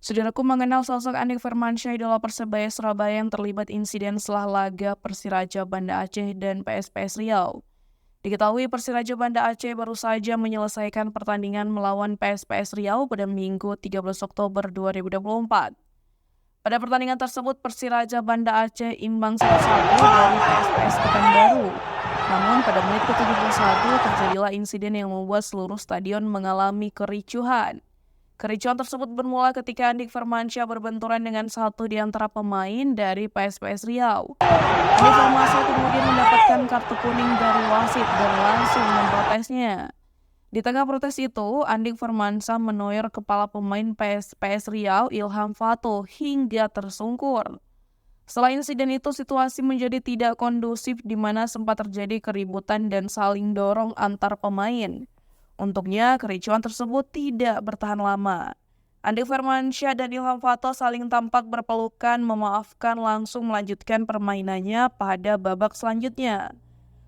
Saudaraku mengenal sosok Andik Firmansyah idola Persebaya Surabaya yang terlibat insiden setelah laga Persiraja Banda Aceh dan PSPS Riau. Diketahui Persiraja Banda Aceh baru saja menyelesaikan pertandingan melawan PSPS Riau pada Minggu 13 Oktober 2024. Pada pertandingan tersebut Persiraja Banda Aceh imbang 1-1 dari PSPS Pekanbaru. Namun pada menit ke-71 terjadilah insiden yang membuat seluruh stadion mengalami kericuhan. Kericuhan tersebut bermula ketika Andik Firmansyah berbenturan dengan satu di antara pemain dari PSPS Riau. Andik Firmansyah kemudian mendapatkan kartu kuning dari wasit dan langsung memprotesnya. Di tengah protes itu, Andik Firmansyah menoyor kepala pemain PSPS Riau Ilham Fato hingga tersungkur. Setelah insiden itu, situasi menjadi tidak kondusif di mana sempat terjadi keributan dan saling dorong antar pemain. Untungnya, kericuhan tersebut tidak bertahan lama. Andik Firmansyah dan Ilham Fato saling tampak berpelukan, memaafkan, langsung melanjutkan permainannya pada babak selanjutnya.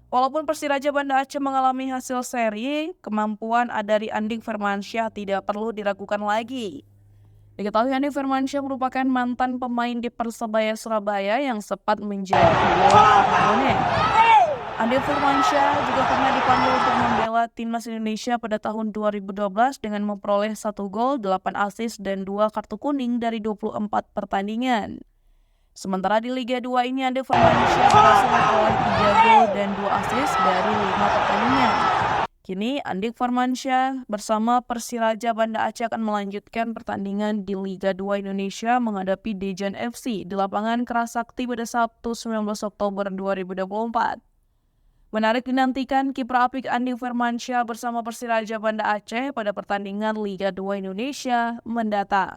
Walaupun Persiraja Banda Aceh mengalami hasil seri, kemampuan dari Andik Firmansyah tidak perlu diragukan lagi. Diketahui Andik Firmansyah merupakan mantan pemain di Persebaya Surabaya yang sempat menjadi idola para bonek. Andik Firmansyah juga pernah dipanggil untuk membela timnas Indonesia pada tahun 2012 dengan memperoleh 1 gol, 8 assist, dan 2 kartu kuning dari 24 pertandingan. Sementara di Liga 2 ini Andik Firmansyah berhasil memperoleh 3 gol dan 2 assist dari 5 pertandingan. Kini Andik Firmansyah bersama Persiraja Banda Aceh akan melanjutkan pertandingan di Liga 2 Indonesia menghadapi Dejan FC di lapangan Kerasakti pada Sabtu 19 Oktober 2024. Menarik dinantikan kiprah apik Andik Firmansyah bersama Persiraja Banda Aceh pada pertandingan Liga 2 Indonesia mendatang.